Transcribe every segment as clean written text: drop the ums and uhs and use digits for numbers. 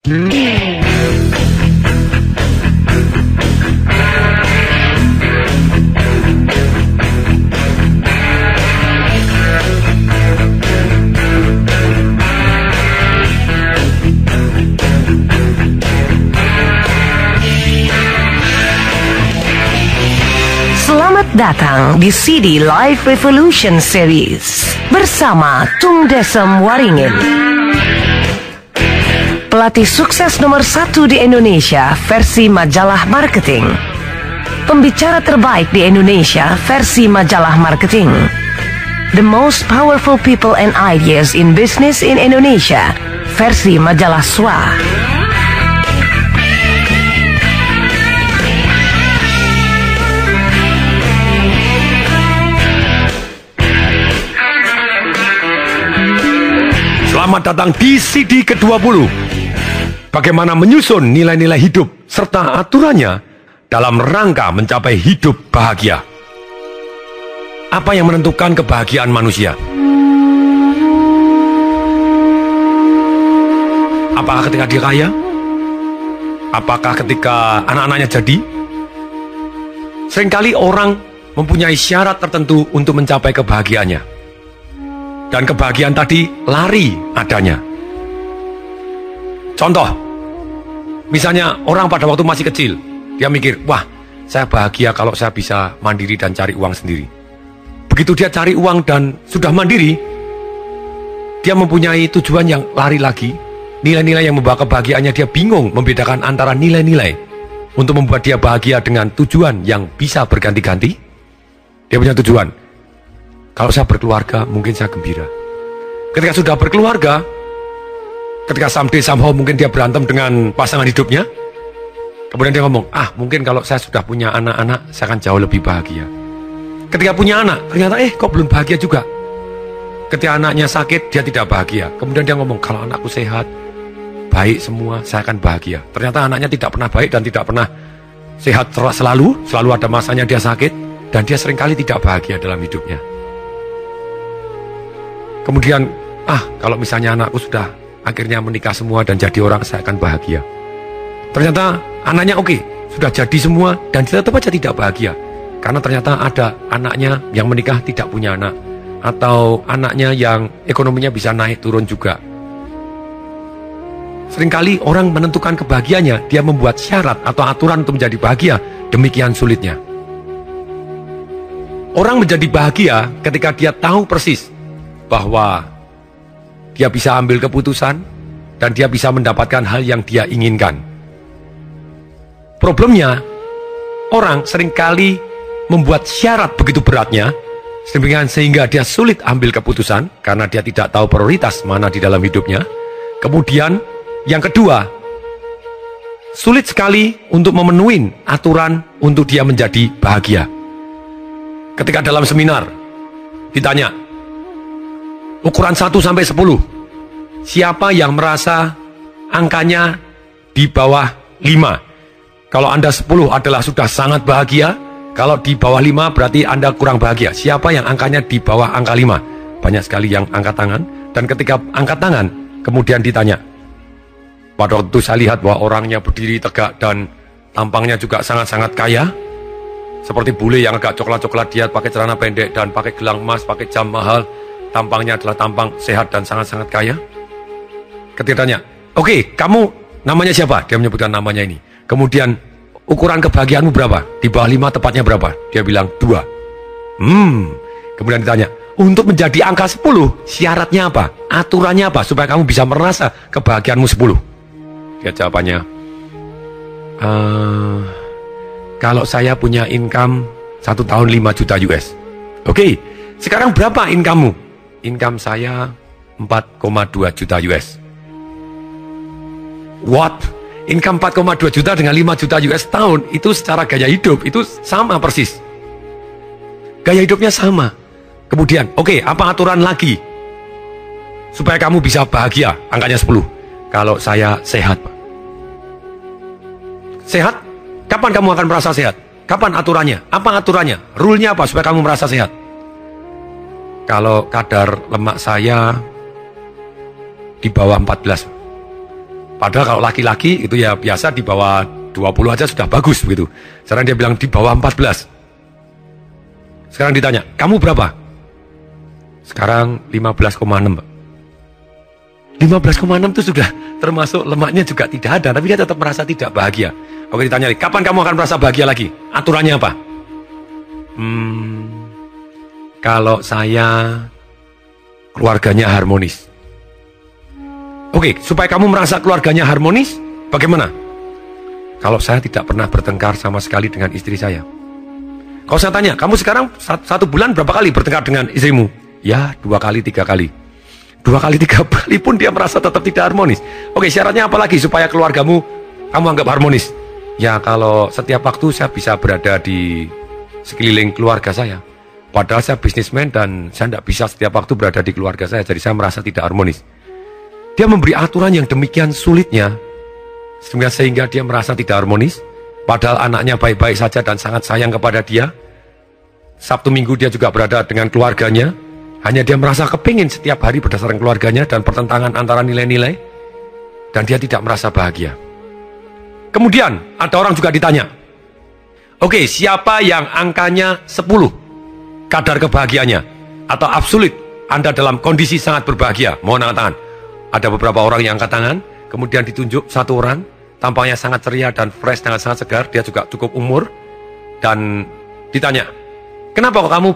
Selamat datang di CD Live Revolution Series bersama Tung Desem Waringin. Pelatih sukses nomor 1 di Indonesia versi majalah marketing. Pembicara terbaik di Indonesia versi majalah marketing. The most powerful people and ideas in business in Indonesia versi majalah SWA. Selamat datang di CD ke-20. Bagaimana menyusun nilai-nilai hidup serta aturannya dalam rangka mencapai hidup bahagia. Apa yang menentukan kebahagiaan manusia? Apakah ketika dia kaya? Apakah ketika anak-anaknya jadi? Seringkali orang mempunyai syarat tertentu untuk mencapai kebahagiaannya. Dan kebahagiaan tadi lari adanya. Contoh, misalnya orang pada waktu masih kecil, dia mikir, wah, saya bahagia kalau saya bisa mandiri dan cari uang sendiri. Begitu dia cari uang dan sudah mandiri, dia mempunyai tujuan yang lari lagi, nilai-nilai yang membawa kebahagiaannya. Dia bingung membedakan antara nilai-nilai untuk membuat dia bahagia dengan tujuan yang bisa berganti-ganti. Dia punya tujuan, kalau saya berkeluarga, mungkin saya gembira. Ketika sudah berkeluarga, ketika someday somehow mungkin dia berantem dengan pasangan hidupnya, kemudian dia ngomong, mungkin kalau saya sudah punya anak-anak, saya akan jauh lebih bahagia. Ketika punya anak, ternyata kok belum bahagia juga. Ketika anaknya sakit, dia tidak bahagia. Kemudian dia ngomong, kalau anakku sehat, baik semua, saya akan bahagia. Ternyata anaknya tidak pernah baik dan tidak pernah sehat selalu ada masanya dia sakit, dan dia seringkali tidak bahagia dalam hidupnya. Kemudian, kalau misalnya anakku sudah akhirnya menikah semua dan jadi orang, saya akan bahagia. Ternyata anaknya oke, sudah jadi semua dan dia tetap aja tidak bahagia. Karena ternyata ada anaknya yang menikah tidak punya anak. Atau anaknya yang ekonominya bisa naik turun juga. Seringkali orang menentukan kebahagiaannya, dia membuat syarat atau aturan untuk menjadi bahagia. Demikian sulitnya. Orang menjadi bahagia ketika dia tahu persis bahwa dia bisa ambil keputusan dan dia bisa mendapatkan hal yang dia inginkan. Problemnya, orang seringkali membuat syarat begitu beratnya sehingga dia sulit ambil keputusan karena dia tidak tahu prioritas mana di dalam hidupnya. Kemudian yang kedua, sulit sekali untuk memenuhi aturan untuk dia menjadi bahagia. Ketika dalam seminar ditanya, ukuran 1 sampai 10. Siapa yang merasa angkanya di bawah 5? Kalau Anda 10 adalah sudah sangat bahagia. Kalau di bawah 5 berarti Anda kurang bahagia. Siapa yang angkanya di bawah angka 5? Banyak sekali yang angkat tangan. Dan ketika angkat tangan, kemudian ditanya. Pada waktu itu saya lihat bahwa orangnya berdiri tegak dan tampangnya juga sangat-sangat kaya. Seperti bule yang agak coklat-coklat, dia pakai celana pendek dan pakai gelang emas, pakai jam mahal. Tampangnya adalah tampang sehat dan sangat-sangat kaya. Ketika tanya, oke, kamu namanya siapa? Dia menyebutkan namanya ini. Kemudian, ukuran kebahagiaanmu berapa? Di bawah 5 tepatnya berapa? Dia bilang 2. Kemudian ditanya, untuk menjadi angka 10, syaratnya apa? Aturannya apa? Supaya kamu bisa merasa kebahagiaanmu 10. Dia jawabannya, kalau saya punya income 1 tahun 5 juta US. Oke, sekarang berapa income-mu? Income saya 4,2 juta US. What? Income 4,2 juta dengan 5 juta US tahun, itu secara gaya hidup, itu sama persis. Gaya hidupnya sama. Kemudian, oke, apa aturan lagi? Supaya kamu bisa bahagia, angkanya 10. Kalau saya sehat, Pak. Sehat? Kapan kamu akan merasa sehat? Kapan aturannya? Apa aturannya? Rule-nya apa supaya kamu merasa sehat? Kalau kadar lemak saya di bawah 14. Padahal kalau laki-laki itu ya biasa di bawah 20 aja sudah bagus begitu. Sekarang dia bilang di bawah 14. Sekarang ditanya, kamu berapa? Sekarang 15,6. 15,6 itu sudah termasuk lemaknya juga tidak ada, tapi dia tetap merasa tidak bahagia. Oke, ditanya lagi, kapan kamu akan merasa bahagia lagi? Aturannya apa? Kalau saya keluarganya harmonis. Oke, supaya kamu merasa keluarganya harmonis, bagaimana? Kalau saya tidak pernah bertengkar sama sekali dengan istri saya. Kalau saya tanya, kamu sekarang satu bulan berapa kali bertengkar dengan istrimu? Ya, 2 kali, 3 kali. 2 kali, 3 kali pun dia merasa tetap tidak harmonis. Oke, syaratnya apa lagi supaya keluargamu kamu anggap harmonis? Ya, kalau setiap waktu saya bisa berada di sekeliling keluarga saya. Padahal saya bisnismen dan saya tidak bisa setiap waktu berada di keluarga saya. Jadi saya merasa tidak harmonis. Dia memberi aturan yang demikian sulitnya, sehingga dia merasa tidak harmonis. Padahal anaknya baik-baik saja dan sangat sayang kepada dia. Sabtu Minggu dia juga berada dengan keluarganya. Hanya dia merasa kepingin setiap hari berdasarkan keluarganya dan pertentangan antara nilai-nilai. Dan dia tidak merasa bahagia. Kemudian ada orang juga ditanya, oke, siapa yang angkanya 10 kadar kebahagiaannya atau absolut Anda dalam kondisi sangat berbahagia? Mohon angkat tangan. Ada beberapa orang yang angkat tangan. Kemudian ditunjuk satu orang, tampaknya sangat ceria dan fresh, dengan sangat segar. Dia juga cukup umur. Dan ditanya, kenapa kok kamu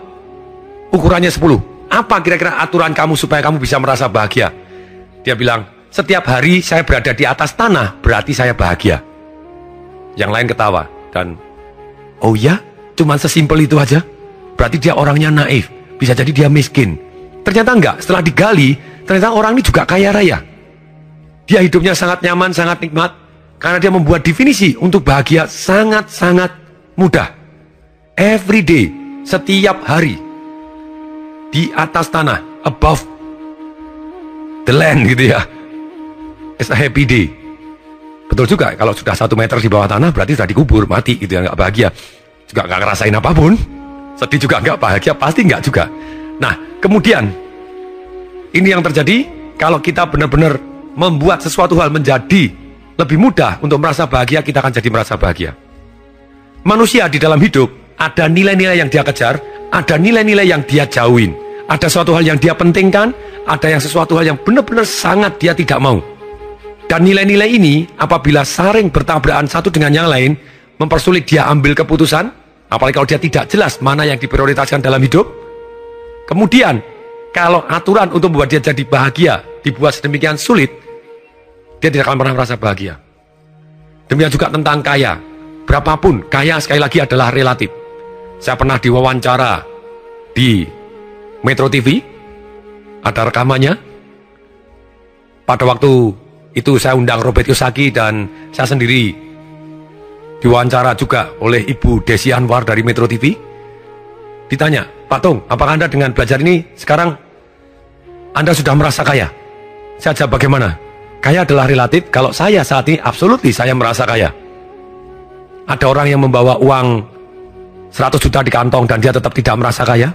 ukurannya 10? Apa kira-kira aturan kamu supaya kamu bisa merasa bahagia? Dia bilang, setiap hari saya berada di atas tanah, berarti saya bahagia. Yang lain ketawa. Dan, oh ya? Cuman sesimpel itu aja? Berarti dia orangnya naif. Bisa jadi dia miskin. Ternyata enggak. Setelah digali, ternyata orang ini juga kaya raya. Dia hidupnya sangat nyaman, sangat nikmat. Karena dia membuat definisi untuk bahagia sangat-sangat mudah. Every day, setiap hari. Di atas tanah, above the land gitu ya. It's a happy day. Betul juga, kalau sudah 1 meter di bawah tanah berarti sudah dikubur, mati gitu ya, nggak bahagia. Juga nggak ngerasain apapun. Sedih juga nggak, bahagia pasti nggak juga. Nah, kemudian ini yang terjadi kalau kita benar-benar membuat sesuatu hal menjadi lebih mudah untuk merasa bahagia, kita akan jadi merasa bahagia. Manusia di dalam hidup ada nilai-nilai yang dia kejar, ada nilai-nilai yang dia jauhin. Ada suatu hal yang dia pentingkan, ada yang sesuatu hal yang benar-benar sangat dia tidak mau. Dan nilai-nilai ini apabila saling bertabrakan satu dengan yang lain, mempersulit dia ambil keputusan, apalagi kalau dia tidak jelas mana yang diprioritaskan dalam hidup. Kemudian, kalau aturan untuk membuat dia jadi bahagia dibuat sedemikian sulit, dia tidak akan pernah merasa bahagia. Demikian juga tentang kaya. Berapapun, kaya sekali lagi adalah relatif. Saya pernah diwawancara di Metro TV, ada rekamannya. Pada waktu itu saya undang Robert Kiyosaki dan saya sendiri diwawancara juga oleh Ibu Desi Anwar dari Metro TV. Ditanya, Pak Tung, apakah Anda dengan belajar ini sekarang Anda sudah merasa kaya? Saya jawab, bagaimana? Kaya adalah relatif. Kalau saya saat ini absolutely saya merasa kaya. Ada orang yang membawa uang 100 juta di kantong dan dia tetap tidak merasa kaya.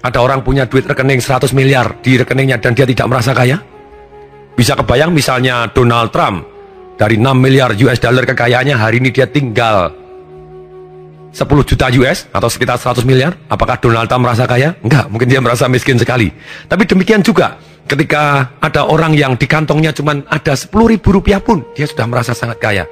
Ada orang punya duit rekening 100 miliar di rekeningnya dan dia tidak merasa kaya. Bisa kebayang misalnya Donald Trump, dari 6 miliar US dollar kekayaannya, hari ini dia tinggal 10 juta US atau sekitar 100 miliar. Apakah Donald Trump merasa kaya? Enggak, mungkin dia merasa miskin sekali. Tapi demikian juga ketika ada orang yang di kantongnya cuma ada 10.000 rupiah pun, dia sudah merasa sangat kaya.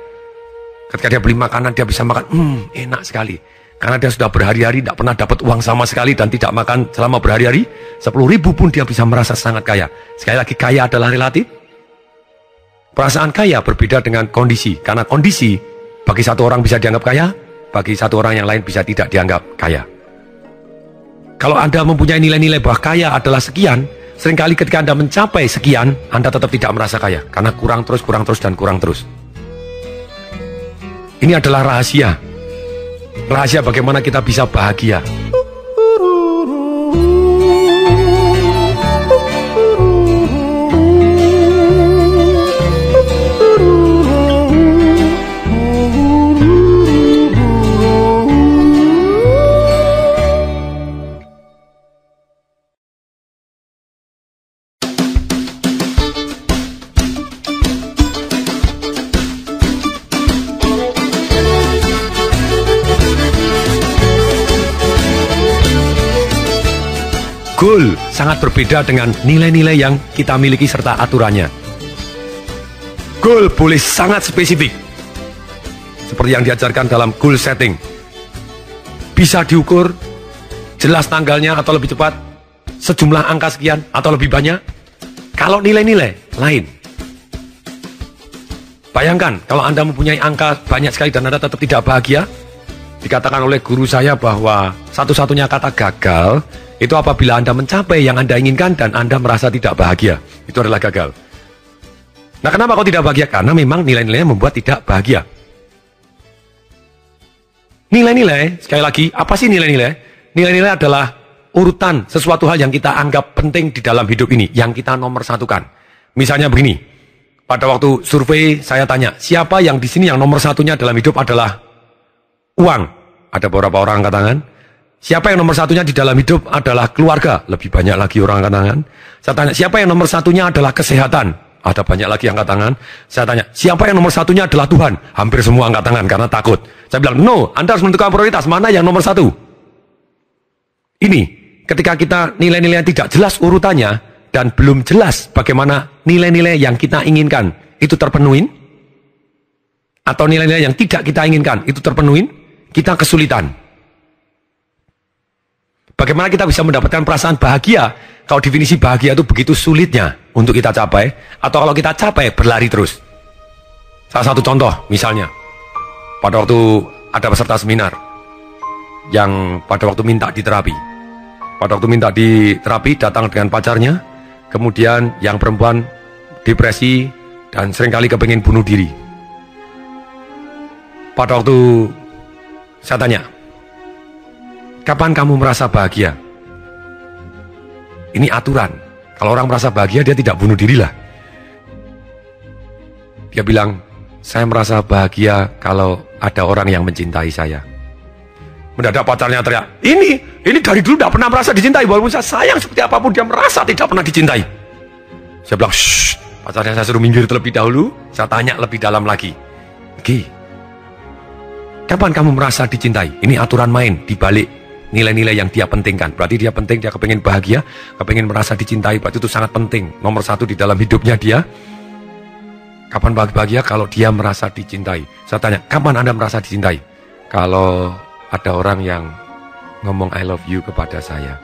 Ketika dia beli makanan, dia bisa makan, enak sekali. Karena dia sudah berhari-hari tidak pernah dapat uang sama sekali dan tidak makan selama berhari-hari, 10.000 pun dia bisa merasa sangat kaya. Sekali lagi, kaya adalah relatif. Perasaan kaya berbeda dengan kondisi. Karena kondisi, bagi satu orang bisa dianggap kaya, bagi satu orang yang lain bisa tidak dianggap kaya. Kalau Anda mempunyai nilai-nilai bahwa kaya adalah sekian, seringkali ketika Anda mencapai sekian, Anda tetap tidak merasa kaya. Karena kurang terus, dan kurang terus. Ini adalah rahasia. Rahasia bagaimana kita bisa bahagia. Goal sangat berbeda dengan nilai-nilai yang kita miliki serta aturannya. Goal boleh sangat spesifik, seperti yang diajarkan dalam goal setting. Bisa diukur, jelas tanggalnya atau lebih cepat, sejumlah angka sekian atau lebih banyak. Kalau nilai-nilai lain. Bayangkan kalau Anda mempunyai angka banyak sekali dan Anda tetap tidak bahagia. Dikatakan oleh guru saya bahwa satu-satunya kata gagal itu apabila Anda mencapai yang Anda inginkan dan Anda merasa tidak bahagia. Itu adalah gagal. Nah, kenapa kau tidak bahagia? Karena memang nilai-nilainya membuat tidak bahagia. Nilai-nilai, sekali lagi, apa sih nilai-nilai? Nilai-nilai adalah urutan sesuatu hal yang kita anggap penting di dalam hidup ini, yang kita nomor satukan. Misalnya begini, pada waktu survei saya tanya, siapa yang di sini yang nomor satunya dalam hidup adalah uang? Ada beberapa orang angkat tangan. Siapa yang nomor satunya di dalam hidup adalah keluarga? Lebih banyak lagi orang angkat tangan. Saya tanya, siapa yang nomor satunya adalah kesehatan? Ada banyak lagi angkat tangan. Saya tanya, siapa yang nomor satunya adalah Tuhan? Hampir semua angkat tangan karena takut. Saya bilang, no, Anda harus menentukan prioritas. Mana yang nomor satu? Ini, ketika kita nilai-nilai yang tidak jelas urutannya, dan belum jelas bagaimana nilai-nilai yang kita inginkan itu terpenuhi, atau nilai-nilai yang tidak kita inginkan itu terpenuhi, kita kesulitan. Bagaimana kita bisa mendapatkan perasaan bahagia kalau definisi bahagia itu begitu sulitnya untuk kita capai, atau kalau kita capai berlari terus. Salah satu contoh misalnya, pada waktu ada peserta seminar yang pada waktu minta diterapi. Pada waktu minta diterapi datang dengan pacarnya, kemudian yang perempuan depresi dan seringkali kepingin bunuh diri. Pada waktu saya tanya, kapan kamu merasa bahagia? Ini aturan. Kalau orang merasa bahagia, dia tidak bunuh diri lah. Dia bilang, saya merasa bahagia kalau ada orang yang mencintai saya. Mendadak pacarnya teriak, ini dari dulu tidak pernah merasa dicintai. Walaupun saya sayang seperti apapun, dia merasa tidak pernah dicintai. Saya bilang, shh, pacarnya saya suruh minggir terlebih dahulu. Saya tanya lebih dalam lagi. Oke, kapan kamu merasa dicintai? Ini aturan main di balik nilai-nilai yang dia pentingkan. Berarti dia penting, dia kepingin bahagia, kepingin merasa dicintai. Berarti itu sangat penting. Nomor satu di dalam hidupnya dia. Kapan bahagia? Kalau dia merasa dicintai. Saya tanya, kapan Anda merasa dicintai? Kalau ada orang yang ngomong I love you kepada saya.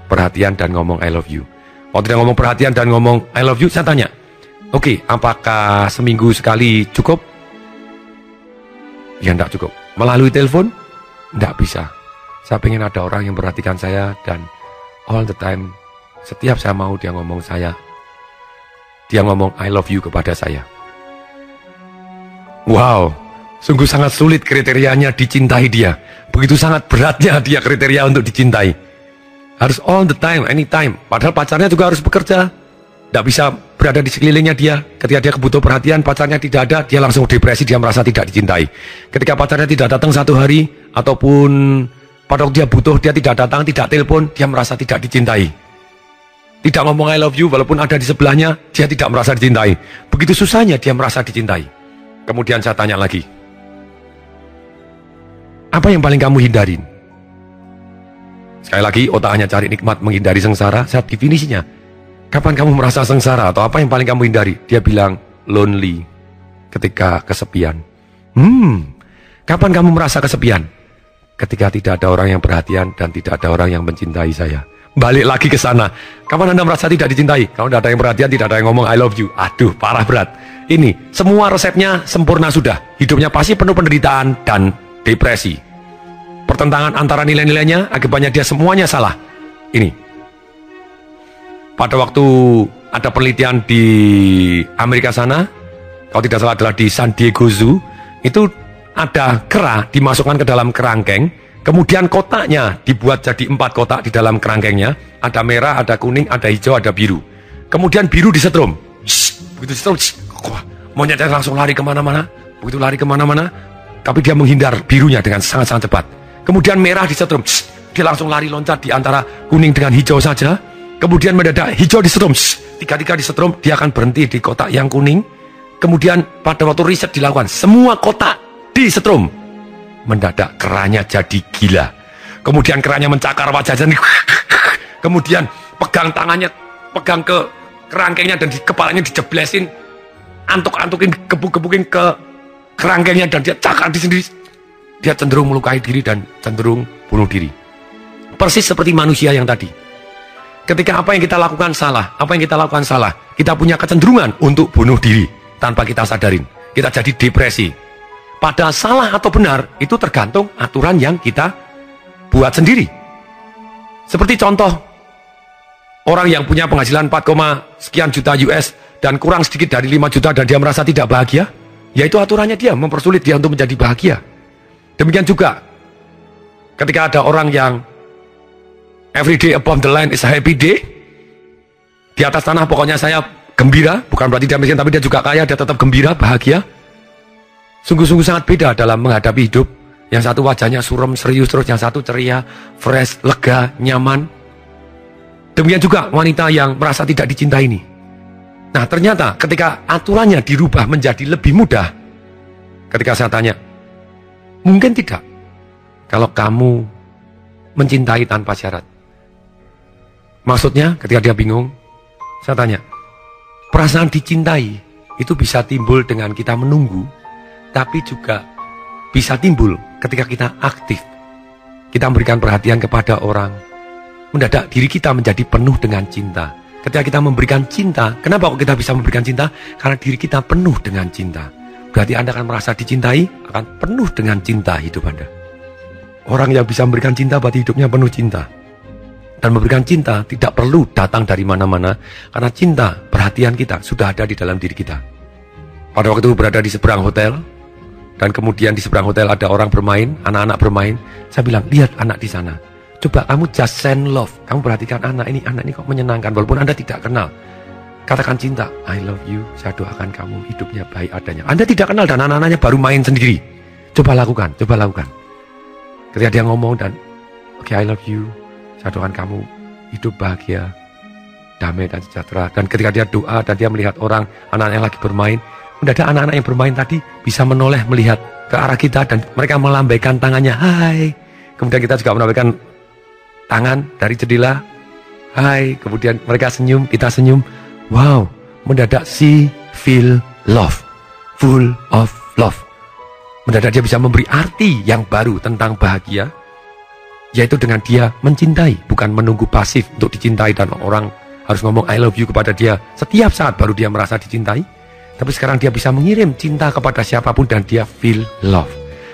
Perhatian dan ngomong I love you. Kalau tidak ngomong perhatian dan ngomong I love you, saya tanya, oke, apakah seminggu sekali cukup? Ya, tidak cukup. Melalui telepon? Tidak bisa. Saya pengen ada orang yang perhatikan saya dan all the time, setiap saya mau dia ngomong dia ngomong I love you kepada saya. Wow, sungguh sangat sulit kriterianya dicintai dia. Begitu sangat beratnya dia kriteria untuk dicintai. Harus all the time, anytime. Padahal pacarnya juga harus bekerja. Tidak bisa berada di sekelilingnya dia. Ketika dia butuh perhatian, pacarnya tidak ada, dia langsung depresi, dia merasa tidak dicintai. Ketika pacarnya tidak datang satu hari, ataupun pada waktu dia butuh, dia tidak datang, tidak telepon, dia merasa tidak dicintai. Tidak ngomong I love you, walaupun ada di sebelahnya, dia tidak merasa dicintai. Begitu susahnya dia merasa dicintai. Kemudian saya tanya lagi, apa yang paling kamu hindarin? Sekali lagi, otak hanya cari nikmat, menghindari sengsara. Saya definisinya, kapan kamu merasa sengsara atau apa yang paling kamu hindari? Dia bilang, lonely, ketika kesepian. Kapan kamu merasa kesepian? Ketika tidak ada orang yang perhatian dan tidak ada orang yang mencintai saya. Balik lagi ke sana. Kapan Anda merasa tidak dicintai? Kalau tidak ada yang perhatian, tidak ada yang ngomong I love you. Aduh, parah berat. Ini, semua resepnya sempurna sudah. Hidupnya pasti penuh penderitaan dan depresi. Pertentangan antara nilai-nilainya, akibatnya dia semuanya salah. Ini, pada waktu ada penelitian di Amerika sana, kalau tidak salah adalah di San Diego Zoo, itu ada kera dimasukkan ke dalam kerangkeng, kemudian kotaknya dibuat jadi 4 kotak di dalam kerangkengnya, ada merah, ada kuning, ada hijau, ada biru. Kemudian biru disetrum. Begitu disetrum, monyetnya langsung lari kemana-mana. Begitu lari kemana-mana, tapi dia menghindar birunya dengan sangat-sangat cepat. Kemudian merah disetrum, dia langsung lari loncat di antara kuning dengan hijau saja. Kemudian mendadak hijau disetrum, tiga-tiga disetrum, dia akan berhenti di kotak yang kuning. Kemudian pada waktu riset dilakukan, semua kotak disetrum. Mendadak keranya jadi gila. Kemudian keranya mencakar wajahnya, kemudian pegang tangannya, pegang ke kerangkengnya dan di kepalanya dijeblesin, antuk-antukin, gebuk-gebukin ke kerangkengnya dan dia cakar di sendiri. Dia cenderung melukai diri dan cenderung bunuh diri. Persis seperti manusia yang tadi. Ketika apa yang kita lakukan salah, kita punya kecenderungan untuk bunuh diri tanpa kita sadarin. Kita jadi depresi. Pada salah atau benar, itu tergantung aturan yang kita buat sendiri. Seperti contoh, orang yang punya penghasilan 4, sekian juta US dan kurang sedikit dari 5 juta dan dia merasa tidak bahagia, yaitu aturannya dia mempersulit dia untuk menjadi bahagia. Demikian juga ketika ada orang yang every day above the line is a happy day, di atas tanah pokoknya saya gembira, bukan berarti dia miskin tapi dia juga kaya, dia tetap gembira, bahagia. Sungguh-sungguh sangat beda dalam menghadapi hidup. Yang satu wajahnya suram, serius terus, yang satu ceria, fresh, lega, nyaman. Demikian juga wanita yang merasa tidak dicintai ini. Nah ternyata ketika aturannya dirubah menjadi lebih mudah, ketika saya tanya, mungkin tidak kalau kamu mencintai tanpa syarat. Maksudnya ketika dia bingung, saya tanya, perasaan dicintai itu bisa timbul dengan kita menunggu, tapi juga bisa timbul ketika kita aktif. Kita memberikan perhatian kepada orang, mendadak diri kita menjadi penuh dengan cinta. Ketika kita memberikan cinta, kenapa kok kita bisa memberikan cinta? Karena diri kita penuh dengan cinta. Berarti Anda akan merasa dicintai, akan penuh dengan cinta hidup Anda. Orang yang bisa memberikan cinta berarti hidupnya penuh cinta. Dan memberikan cinta tidak perlu datang dari mana-mana, karena cinta, perhatian kita sudah ada di dalam diri kita. Pada waktu itu berada di seberang hotel, dan kemudian di seberang hotel ada orang bermain, anak-anak bermain. Saya bilang, lihat anak di sana. Coba kamu just send love. Kamu perhatikan anak ini kok menyenangkan, walaupun Anda tidak kenal. Katakan cinta, I love you, saya doakan kamu hidupnya baik adanya. Anda tidak kenal dan anak-anaknya baru main sendiri. Coba lakukan. Ketika dia ngomong dan, okay, I love you, saya doakan kamu hidup bahagia, damai dan sejahtera. Dan ketika dia doa dan dia melihat orang, anak-anak yang lagi bermain, mendadak anak-anak yang bermain tadi bisa menoleh melihat ke arah kita dan mereka melambaikan tangannya, hai. Kemudian kita juga melambaikan tangan dari jendela, hai. Kemudian mereka senyum, kita senyum. Wow, mendadak she feel love, full of love. Mendadak dia bisa memberi arti yang baru tentang bahagia, yaitu dengan dia mencintai, bukan menunggu pasif untuk dicintai dan orang harus ngomong I love you kepada dia setiap saat baru dia merasa dicintai. Tapi sekarang dia bisa mengirim cinta kepada siapapun dan dia feel love.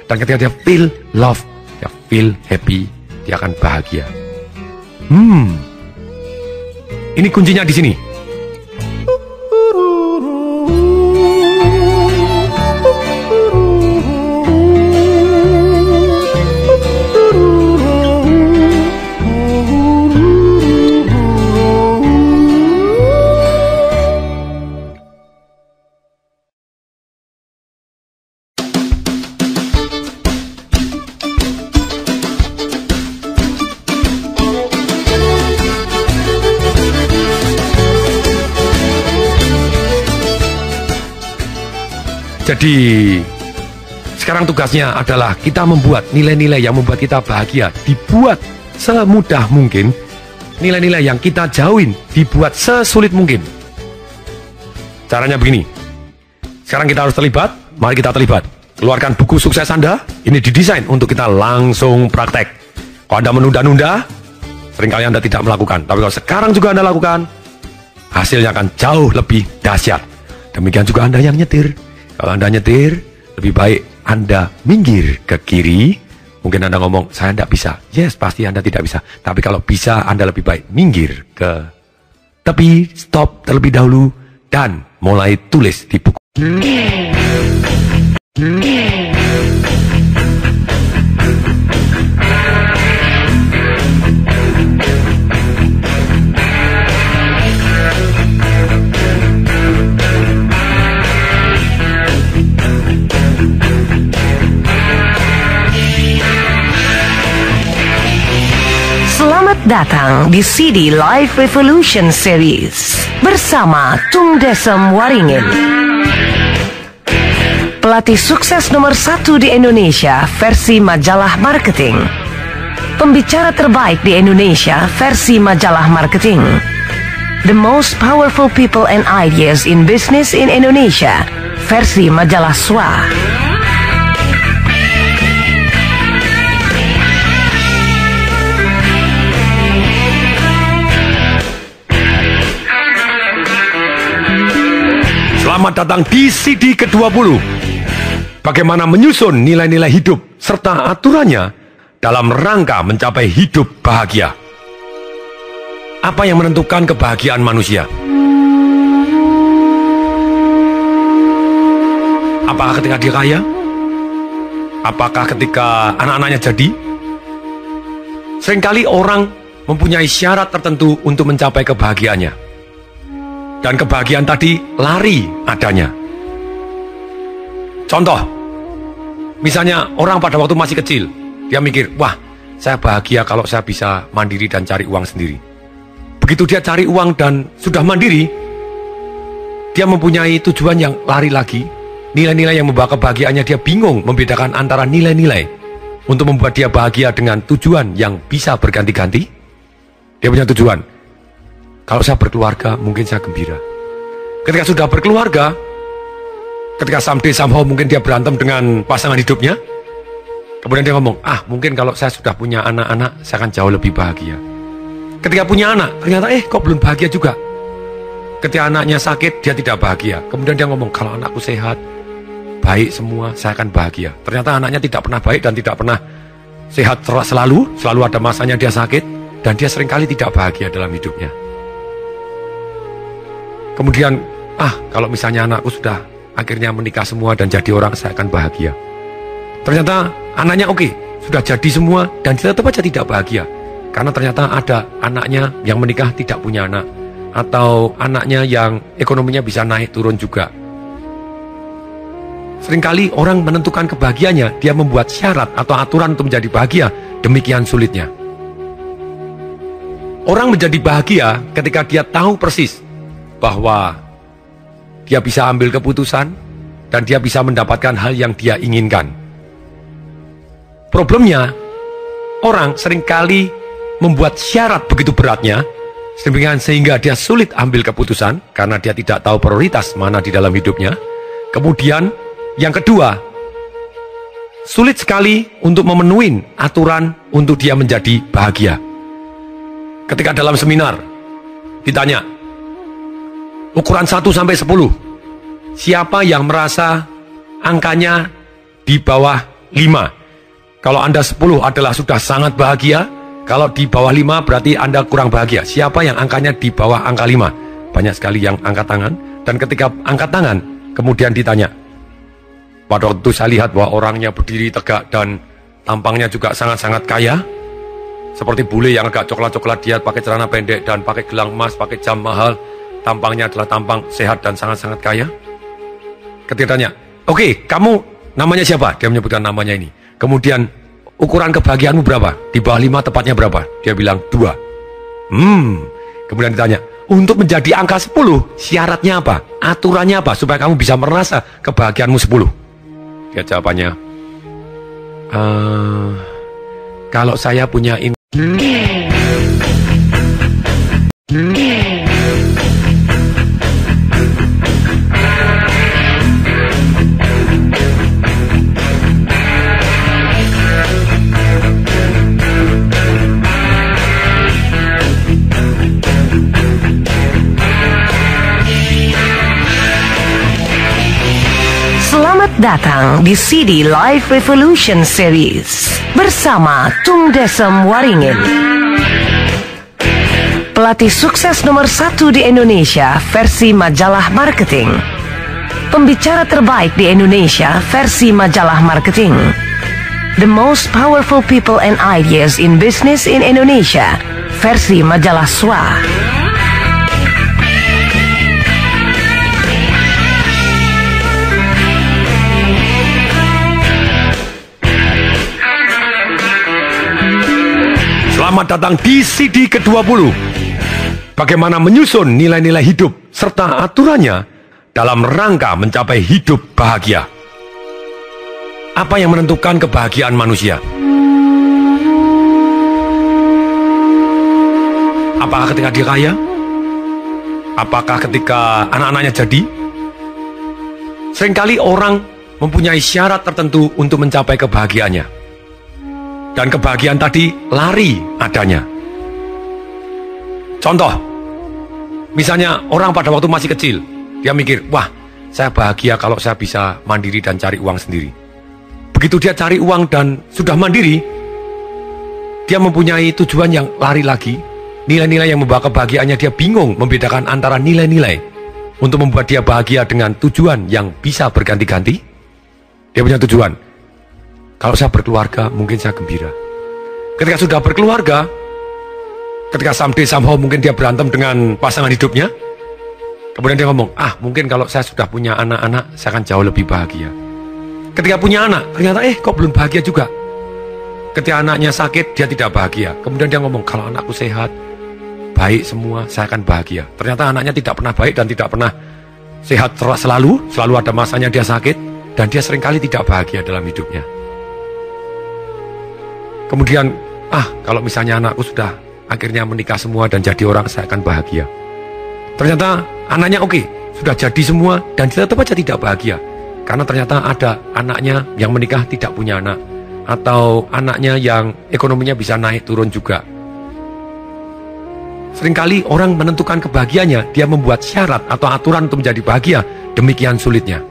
Dan ketika dia feel love, dia feel happy, dia akan bahagia. Ini kuncinya di sini. Jadi sekarang tugasnya adalah kita membuat nilai-nilai yang membuat kita bahagia dibuat semudah mungkin, nilai-nilai yang kita jauhin dibuat sesulit mungkin. Caranya begini, sekarang kita harus terlibat, mari kita terlibat. Keluarkan buku sukses Anda, ini didesain untuk kita langsung praktek. Kalau Anda menunda-nunda, seringkali Anda tidak melakukan. Tapi kalau sekarang juga Anda lakukan, hasilnya akan jauh lebih dahsyat. Demikian juga Anda yang nyetir. Kalau Anda nyetir, lebih baik Anda minggir ke kiri. Mungkin Anda ngomong, saya tidak bisa. Yes, pasti Anda tidak bisa. Tapi kalau bisa, Anda lebih baik minggir ke tepi, stop terlebih dahulu, dan mulai tulis di buku. Selamat datang di CD Life Revolution Series bersama Tung Desem Waringin, pelatih sukses nomor 1 di Indonesia versi majalah marketing. Pembicara terbaik di Indonesia versi majalah marketing. The most powerful people and ideas in business in Indonesia versi majalah SWA. Selamat datang di CD ke-20. Bagaimana menyusun nilai-nilai hidup serta aturannya dalam rangka mencapai hidup bahagia. Apa yang menentukan kebahagiaan manusia? Apakah ketika dia kaya? Apakah ketika anak-anaknya jadi? Seringkali orang mempunyai syarat tertentu untuk mencapai kebahagiaannya. Dan kebahagiaan tadi lari adanya. Contoh, misalnya orang pada waktu masih kecil, dia mikir, wah, saya bahagia kalau saya bisa mandiri dan cari uang sendiri. Begitu dia cari uang dan sudah mandiri, dia mempunyai tujuan yang lari lagi, nilai-nilai yang membawa kebahagiaannya. Dia bingung membedakan antara nilai-nilai untuk membuat dia bahagia dengan tujuan yang bisa berganti-ganti. Dia punya tujuan, kalau saya berkeluarga, mungkin saya gembira. Ketika sudah berkeluarga, ketika someday somehow mungkin dia berantem dengan pasangan hidupnya, kemudian dia ngomong, mungkin kalau saya sudah punya anak-anak, saya akan jauh lebih bahagia. Ketika punya anak, ternyata kok belum bahagia juga. Ketika anaknya sakit, dia tidak bahagia. Kemudian dia ngomong, kalau anakku sehat, baik semua, saya akan bahagia. Ternyata anaknya tidak pernah baik dan tidak pernah sehat selalu ada masanya dia sakit, dan dia seringkali tidak bahagia dalam hidupnya. Kemudian, kalau misalnya anakku sudah akhirnya menikah semua dan jadi orang, saya akan bahagia. Ternyata anaknya oke, sudah jadi semua dan dia tetap aja tidak bahagia. Karena ternyata ada anaknya yang menikah tidak punya anak, atau anaknya yang ekonominya bisa naik turun juga. Seringkali orang menentukan kebahagiaannya, dia membuat syarat atau aturan untuk menjadi bahagia, demikian sulitnya. Orang menjadi bahagia ketika dia tahu persis bahwa dia bisa ambil keputusan dan dia bisa mendapatkan hal yang dia inginkan. Problemnya, orang seringkali membuat syarat begitu beratnya, sehingga dia sulit ambil keputusan karena dia tidak tahu prioritas mana di dalam hidupnya. Kemudian, yang kedua, sulit sekali untuk memenuhi aturan untuk dia menjadi bahagia. Ketika dalam seminar, ditanya, ukuran 1 sampai 10, siapa yang merasa angkanya di bawah 5? Kalau Anda 10 adalah sudah sangat bahagia, kalau di bawah 5 berarti Anda kurang bahagia. Siapa yang angkanya di bawah angka 5? Banyak sekali yang angkat tangan. Dan ketika angkat tangan, kemudian ditanya. Pada waktu itu saya lihat bahwa orangnya berdiri tegak dan tampangnya juga sangat-sangat kaya. Seperti bule yang agak coklat-coklat, dia pakai celana pendek dan pakai gelang emas, pakai jam mahal. Tampangnya adalah tampang sehat dan sangat-sangat kaya. Ketika tanya, oke, kamu namanya siapa? Dia menyebutkan namanya ini. Kemudian, ukuran kebahagiaanmu berapa? Di bawah 5 tepatnya berapa? Dia bilang 2. Kemudian ditanya, untuk menjadi angka 10, syaratnya apa? Aturannya apa? Supaya kamu bisa merasa kebahagiaanmu 10. Dia jawabannya, kalau saya punya ini. Selamat datang di CD Live Revolution Series bersama Tung Desem Waringin. Pelatih sukses nomor 1 di Indonesia versi majalah marketing. Pembicara terbaik di Indonesia versi majalah marketing. The most powerful people and ideas in business in Indonesia versi majalah SWA. Selamat datang di CD ke-20. Bagaimana menyusun nilai-nilai hidup serta aturannya dalam rangka mencapai hidup bahagia. Apa yang menentukan kebahagiaan manusia? Apakah ketika dia kaya? Apakah ketika anak-anaknya jadi? Seringkali orang mempunyai syarat tertentu untuk mencapai kebahagiaannya. Dan kebahagiaan tadi lari adanya. Contoh, misalnya orang pada waktu masih kecil, dia mikir, wah, saya bahagia kalau saya bisa mandiri dan cari uang sendiri. Begitu dia cari uang dan sudah mandiri, dia mempunyai tujuan yang lari lagi, nilai-nilai yang membawa kebahagiaannya. Dia bingung membedakan antara nilai-nilai untuk membuat dia bahagia dengan tujuan yang bisa berganti-ganti. Dia punya tujuan, kalau saya berkeluarga mungkin saya gembira. Ketika sudah berkeluarga, ketika someday somehow mungkin dia berantem dengan pasangan hidupnya, kemudian dia ngomong, mungkin kalau saya sudah punya anak-anak, saya akan jauh lebih bahagia. Ketika punya anak, ternyata kok belum bahagia juga. Ketika anaknya sakit, dia tidak bahagia. Kemudian dia ngomong, kalau anakku sehat, baik semua, saya akan bahagia. Ternyata anaknya tidak pernah baik dan tidak pernah sehat selalu ada masanya dia sakit, dan dia seringkali tidak bahagia dalam hidupnya. Kemudian, kalau misalnya anakku sudah akhirnya menikah semua dan jadi orang, saya akan bahagia. Ternyata anaknya oke, sudah jadi semua dan dia tetap saja tidak bahagia. Karena ternyata ada anaknya yang menikah tidak punya anak, atau anaknya yang ekonominya bisa naik turun juga. Seringkali orang menentukan kebahagiaannya, dia membuat syarat atau aturan untuk menjadi bahagia, demikian sulitnya.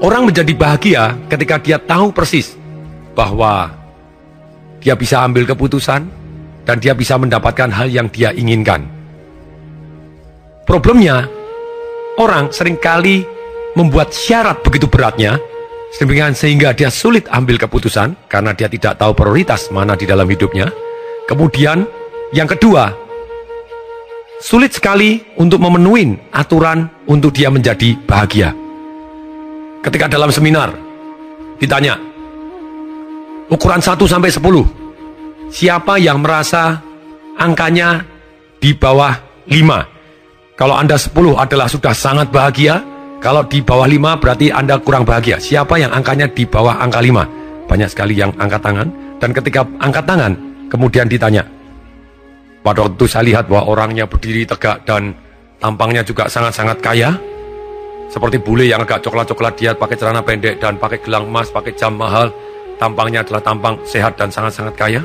Orang menjadi bahagia ketika dia tahu persis bahwa dia bisa ambil keputusan dan dia bisa mendapatkan hal yang dia inginkan. Problemnya, orang seringkali membuat syarat begitu beratnya, sehingga dia sulit ambil keputusan karena dia tidak tahu prioritas mana di dalam hidupnya. Kemudian, yang kedua, sulit sekali untuk memenuhi aturan untuk dia menjadi bahagia. Ketika dalam seminar, ditanya, ukuran 1 sampai 10, siapa yang merasa angkanya di bawah 5? Kalau Anda 10 adalah sudah sangat bahagia, kalau di bawah 5 berarti Anda kurang bahagia. Siapa yang angkanya di bawah angka 5? Banyak sekali yang angkat tangan, dan ketika angkat tangan, kemudian ditanya. Pada waktu itu saya lihat bahwa orangnya berdiri tegak dan tampangnya juga sangat-sangat kaya. Seperti bule yang agak coklat-coklat, dia pakai celana pendek dan pakai gelang emas, pakai jam mahal. Tampangnya adalah tampang sehat dan sangat-sangat kaya.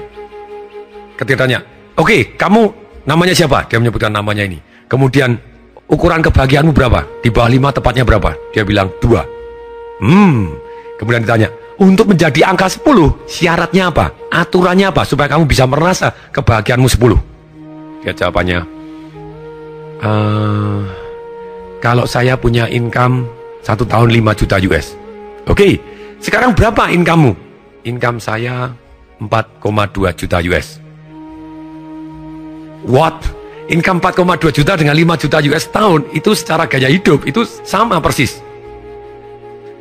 Ketika tanya, oke, kamu namanya siapa? Dia menyebutkan namanya ini. Kemudian, ukuran kebahagiaanmu berapa? Di bawah 5 tepatnya berapa? Dia bilang 2. Kemudian ditanya, untuk menjadi angka 10, syaratnya apa? Aturannya apa? Supaya kamu bisa merasa kebahagiaanmu 10. Dia jawabannya, kalau saya punya income 1 tahun 5 juta US. Oke, sekarang berapa income-mu? Income saya 4,2 juta US. What? Income 4,2 juta dengan 5 juta US tahun, itu secara gaya hidup, itu sama persis.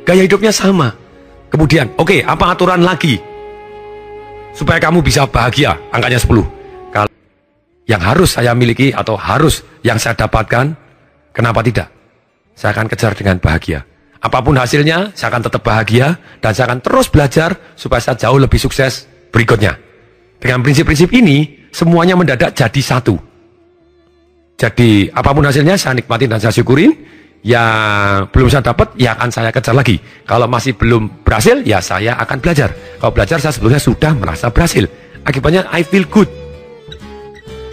Gaya hidupnya sama. Kemudian, oke, apa aturan lagi? Supaya kamu bisa bahagia, angkanya 10. Kalau yang harus saya miliki atau harus yang saya dapatkan, kenapa tidak? Saya akan kejar dengan bahagia. Apapun hasilnya, saya akan tetap bahagia dan saya akan terus belajar supaya saya jauh lebih sukses berikutnya. Dengan prinsip-prinsip ini, semuanya mendadak jadi satu. Jadi, apapun hasilnya, saya nikmati dan saya syukurin. Yang belum saya dapat, ya akan saya kejar lagi. Kalau masih belum berhasil, ya saya akan belajar. Kalau belajar, saya sebelumnya sudah merasa berhasil. Akibatnya, I feel good.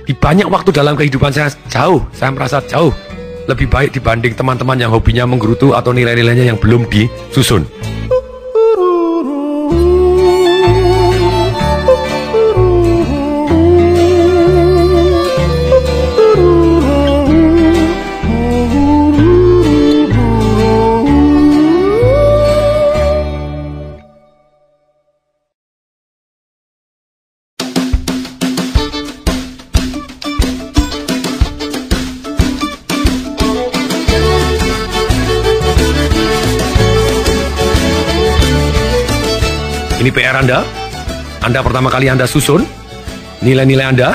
Di banyak waktu dalam kehidupan saya merasa jauh lebih baik dibanding teman-teman yang hobinya menggerutu atau nilai-nilainya yang belum disusun. Ini PR Anda pertama kali Anda susun nilai-nilai Anda.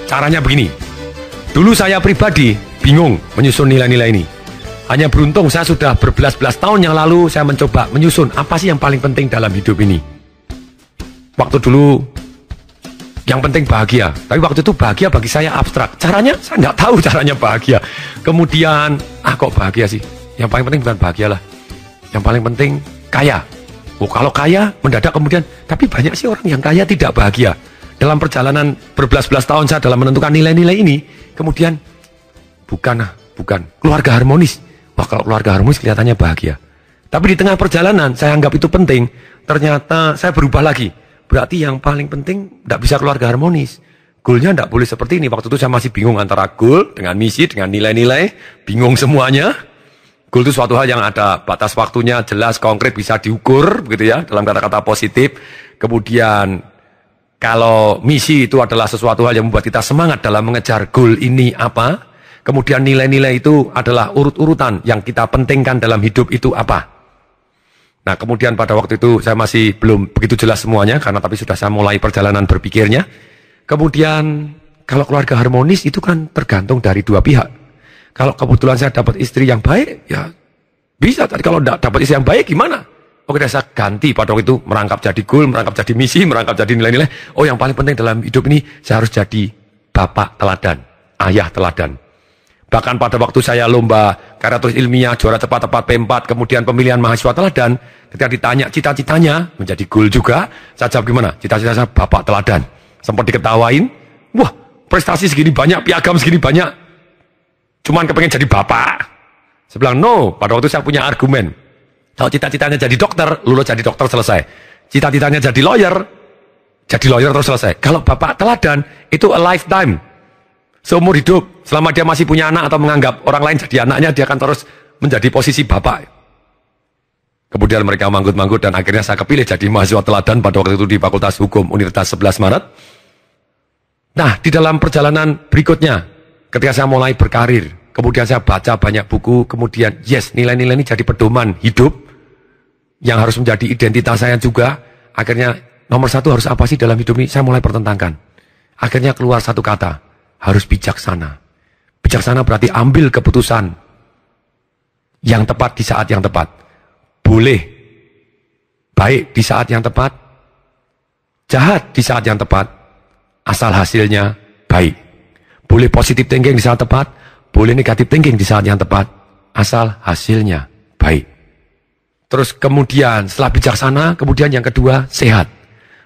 Caranya begini. Dulu saya pribadi bingung menyusun nilai-nilai ini. Hanya beruntung saya sudah berbelas-belas tahun yang lalu saya mencoba menyusun apa sih yang paling penting dalam hidup ini. Waktu dulu Yang penting bahagia. Tapi waktu itu bahagia bagi saya abstrak. Caranya, saya nggak tahu caranya bahagia. Kemudian, kok bahagia sih? Yang paling penting bukan bahagia lah. Yang paling penting kaya. Kalau kaya, mendadak kemudian, tapi banyak sih orang yang kaya tidak bahagia. Dalam perjalanan berbelas-belas tahun saya dalam menentukan nilai-nilai ini, kemudian, bukan, keluarga harmonis. Wah, kalau keluarga harmonis kelihatannya bahagia. Tapi di tengah perjalanan, saya anggap itu penting. Ternyata saya berubah lagi. Berarti yang paling penting tidak bisa keluarga harmonis. Goalnya tidak boleh seperti ini. Waktu itu saya masih bingung antara goal dengan misi, dengan nilai-nilai. Bingung semuanya. Goal itu suatu hal yang ada batas waktunya, jelas, konkret, bisa diukur, begitu ya, dalam kata-kata positif. Kemudian, kalau misi itu adalah sesuatu hal yang membuat kita semangat dalam mengejar goal ini apa. Kemudian nilai-nilai itu adalah urut-urutan yang kita pentingkan dalam hidup itu apa. Nah, kemudian pada waktu itu saya masih belum begitu jelas semuanya, karena tapi sudah saya mulai perjalanan berpikirnya. Kemudian, kalau keluarga harmonis itu kan tergantung dari dua pihak. Kalau kebetulan saya dapat istri yang baik, ya bisa. Tapi kalau tidak dapat istri yang baik, gimana? Oke, saya ganti pada waktu itu merangkap jadi goal, merangkap jadi misi, merangkap jadi nilai-nilai. Oh, yang paling penting dalam hidup ini, saya harus jadi bapak teladan, ayah teladan. Bahkan pada waktu saya lomba karya tulis ilmiah, juara cepat-cepat P4, kemudian pemilihan mahasiswa teladan, ketika ditanya cita-citanya, menjadi goal juga, saya jawab gimana? Cita-cita saya bapak teladan. Sempat diketawain, wah prestasi segini banyak, piagam segini banyak, cuman kepengen jadi bapak. Saya bilang, no, pada waktu saya punya argumen. Kalau cita-citanya jadi dokter, lulus jadi dokter selesai. Cita-citanya jadi lawyer terus selesai. Kalau bapak teladan, itu a lifetime. Seumur hidup, selama dia masih punya anak atau menganggap orang lain jadi anaknya, dia akan terus menjadi posisi bapak. Kemudian mereka manggut-manggut dan akhirnya saya kepilih jadi mahasiswa teladan pada waktu itu di Fakultas Hukum Universitas 11 Maret. Nah, di dalam perjalanan berikutnya, ketika saya mulai berkarir, kemudian saya baca banyak buku, kemudian yes, nilai-nilai ini jadi pedoman hidup yang harus menjadi identitas saya juga. Akhirnya nomor satu harus apa sih dalam hidup ini? Saya mulai pertentangkan. Akhirnya keluar satu kata, harus bijaksana. Bijaksana berarti ambil keputusan yang tepat di saat yang tepat. Boleh baik di saat yang tepat, jahat di saat yang tepat, asal hasilnya baik. Boleh positif thinking di saat tepat, boleh negatif thinking di saat yang tepat, asal hasilnya baik. Terus kemudian setelah bijaksana, kemudian yang kedua sehat.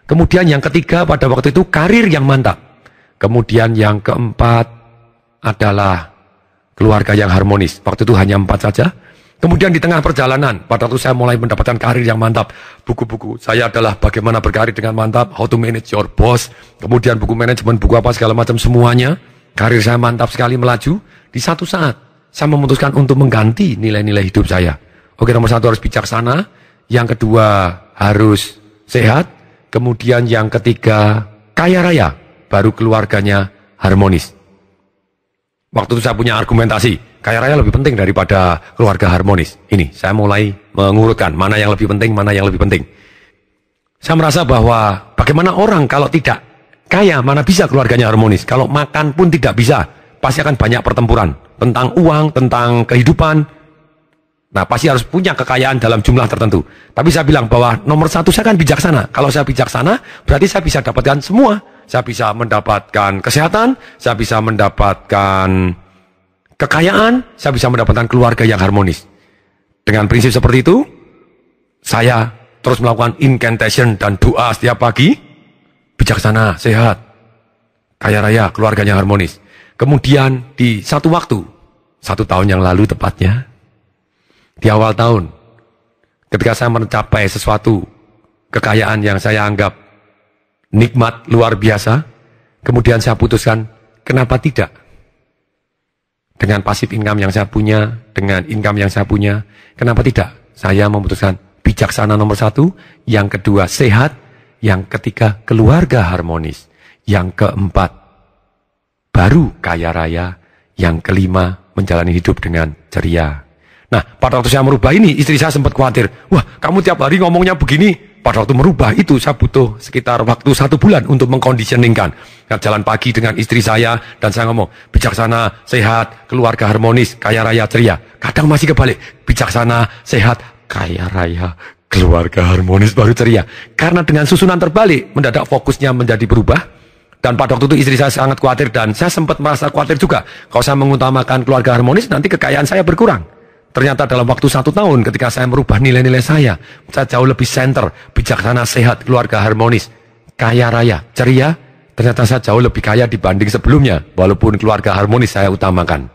Kemudian yang ketiga pada waktu itu karir yang mantap. Kemudian yang keempat adalah keluarga yang harmonis. Waktu itu hanya 4 saja. Kemudian di tengah perjalanan, pada waktu saya mulai mendapatkan karir yang mantap. Buku-buku saya adalah bagaimana berkarir dengan mantap, how to manage your boss. Kemudian buku manajemen, buku apa segala macam semuanya. Karir saya mantap sekali melaju. Di satu saat, saya memutuskan untuk mengganti nilai-nilai hidup saya. Oke, nomor satu harus bijaksana. Yang kedua harus sehat. Kemudian yang ketiga kaya raya. Baru keluarganya harmonis. Waktu itu saya punya argumentasi, kaya raya lebih penting daripada keluarga harmonis. Ini, saya mulai mengurutkan mana yang lebih penting, mana yang lebih penting. Saya merasa bahwa bagaimana orang kalau tidak kaya, mana bisa keluarganya harmonis. Kalau makan pun tidak bisa, pasti akan banyak pertempuran. Tentang uang, tentang kehidupan. Nah, pasti harus punya kekayaan dalam jumlah tertentu. Tapi saya bilang bahwa nomor satu saya kan bijaksana. Kalau saya bijaksana, berarti saya bisa dapatkan semua. Saya bisa mendapatkan kesehatan, saya bisa mendapatkan kekayaan, saya bisa mendapatkan keluarga yang harmonis. Dengan prinsip seperti itu, saya terus melakukan incantation dan doa setiap pagi. Bijaksana, sehat, kaya raya, keluarga yang harmonis. Kemudian di satu waktu, 1 tahun yang lalu tepatnya, di awal tahun, ketika saya mencapai sesuatu kekayaan yang saya anggap nikmat luar biasa, kemudian saya putuskan, kenapa tidak? Dengan pasif income yang saya punya, dengan income yang saya punya, kenapa tidak? Saya memutuskan bijaksana nomor satu, yang kedua sehat, yang ketiga keluarga harmonis, yang keempat baru kaya raya, yang kelima menjalani hidup dengan ceria. Nah, pada waktu saya merubah ini, istri saya sempat khawatir, wah kamu tiap hari ngomongnya begini. Pada waktu merubah itu, saya butuh sekitar waktu 1 bulan untuk mengkondisioningkan. Jalan pagi dengan istri saya, dan saya ngomong, bijaksana, sehat, keluarga harmonis, kaya raya, ceria. Kadang masih kebalik, bijaksana, sehat, kaya raya, keluarga harmonis, baru ceria. Karena dengan susunan terbalik, mendadak fokusnya menjadi berubah. Dan pada waktu itu istri saya sangat khawatir dan saya sempat merasa khawatir juga. Kalau saya mengutamakan keluarga harmonis, nanti kekayaan saya berkurang. Ternyata dalam waktu 1 tahun ketika saya merubah nilai-nilai saya jauh lebih center, bijaksana, sehat, keluarga harmonis, kaya raya, ceria. Ternyata saya jauh lebih kaya dibanding sebelumnya, walaupun keluarga harmonis saya utamakan.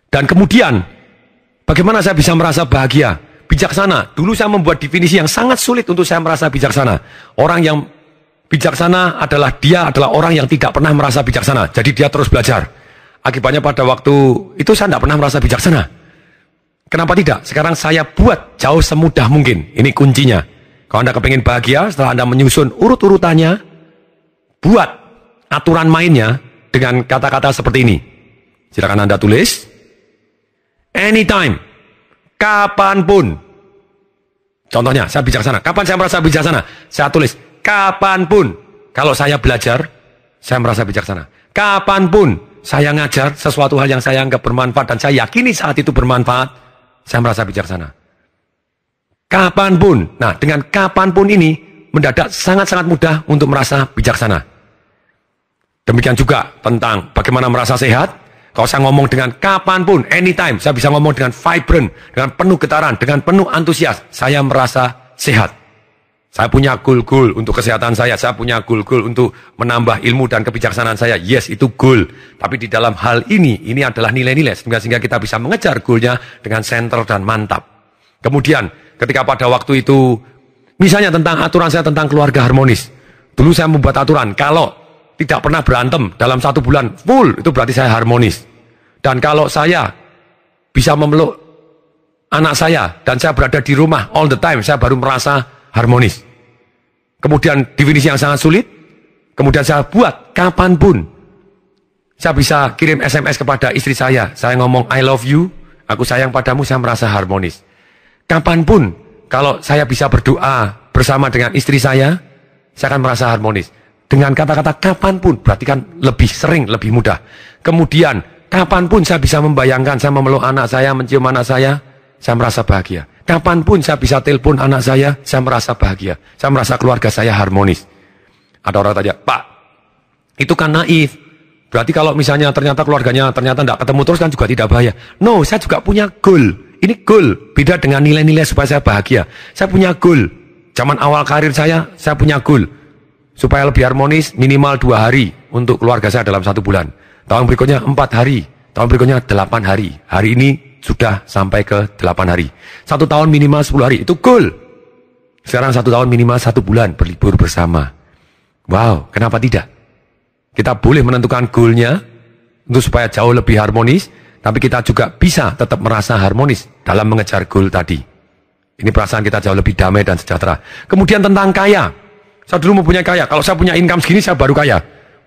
Dan kemudian, bagaimana saya bisa merasa bahagia? Bijaksana. Dulu saya membuat definisi yang sangat sulit untuk saya merasa bijaksana. Orang yang bijaksana adalah orang yang tidak pernah merasa bijaksana. Jadi dia terus belajar. Akibatnya pada waktu itu saya tidak pernah merasa bijaksana. Kenapa tidak? Sekarang saya buat jauh semudah mungkin. Ini kuncinya. Kalau Anda kepingin bahagia, setelah Anda menyusun urut-urutannya, buat aturan mainnya dengan kata-kata seperti ini. Silakan Anda tulis. Anytime. Kapanpun. Contohnya, saya bijaksana. Kapan saya merasa bijaksana? Saya tulis. Kapanpun. Kalau saya belajar, saya merasa bijaksana. Kapanpun saya ngajar sesuatu hal yang saya anggap bermanfaat dan saya yakini saat itu bermanfaat, saya merasa bijaksana. Kapanpun. Nah, dengan kapanpun ini mendadak sangat-sangat mudah untuk merasa bijaksana. Demikian juga tentang bagaimana merasa sehat. Kalau saya ngomong dengan kapanpun, anytime, saya bisa ngomong dengan vibrant, dengan penuh getaran, dengan penuh antusias. Saya merasa sehat. Saya punya goal-goal untuk kesehatan saya punya goal-goal untuk menambah ilmu dan kebijaksanaan saya. Yes, itu goal. Tapi di dalam hal ini adalah nilai-nilai sehingga kita bisa mengejar goalnya dengan center dan mantap. Kemudian, ketika pada waktu itu, misalnya tentang aturan saya tentang keluarga harmonis. Dulu saya membuat aturan, kalau tidak pernah berantem dalam 1 bulan full, itu berarti saya harmonis. Dan kalau saya bisa memeluk anak saya, dan saya berada di rumah all the time, saya baru merasa harmonis. Kemudian definisi yang sangat sulit, kemudian saya buat kapanpun. Saya bisa kirim SMS kepada istri saya ngomong I love you, aku sayang padamu, saya merasa harmonis. Kapanpun, kalau saya bisa berdoa bersama dengan istri saya akan merasa harmonis. Dengan kata-kata kapanpun, berarti kan lebih sering, lebih mudah. Kemudian, kapanpun saya bisa membayangkan, saya memeluk anak saya, mencium anak saya merasa bahagia. Kapanpun saya bisa telepon anak saya merasa bahagia. Saya merasa keluarga saya harmonis. Ada orang tanya, Pak, itu kan naif. Berarti kalau misalnya ternyata keluarganya ternyata tidak ketemu terus kan juga tidak bahaya. No, saya juga punya goal. Ini goal. Beda dengan nilai-nilai supaya saya bahagia. Saya punya goal. Zaman awal karir saya punya goal. Supaya lebih harmonis, minimal 2 hari untuk keluarga saya dalam 1 bulan. Tahun berikutnya 4 hari. Tahun berikutnya 8 hari. Hari ini sudah sampai ke 8 hari. 1 tahun minimal 10 hari. Itu goal. Sekarang 1 tahun minimal 1 bulan berlibur bersama. Wow, kenapa tidak? Kita boleh menentukan goalnya untuk supaya jauh lebih harmonis, tapi kita juga bisa tetap merasa harmonis dalam mengejar goal tadi. Ini perasaan kita jauh lebih damai dan sejahtera. Kemudian tentang kaya. Saya dulu mempunyai kaya. Kalau saya punya income segini, saya baru kaya.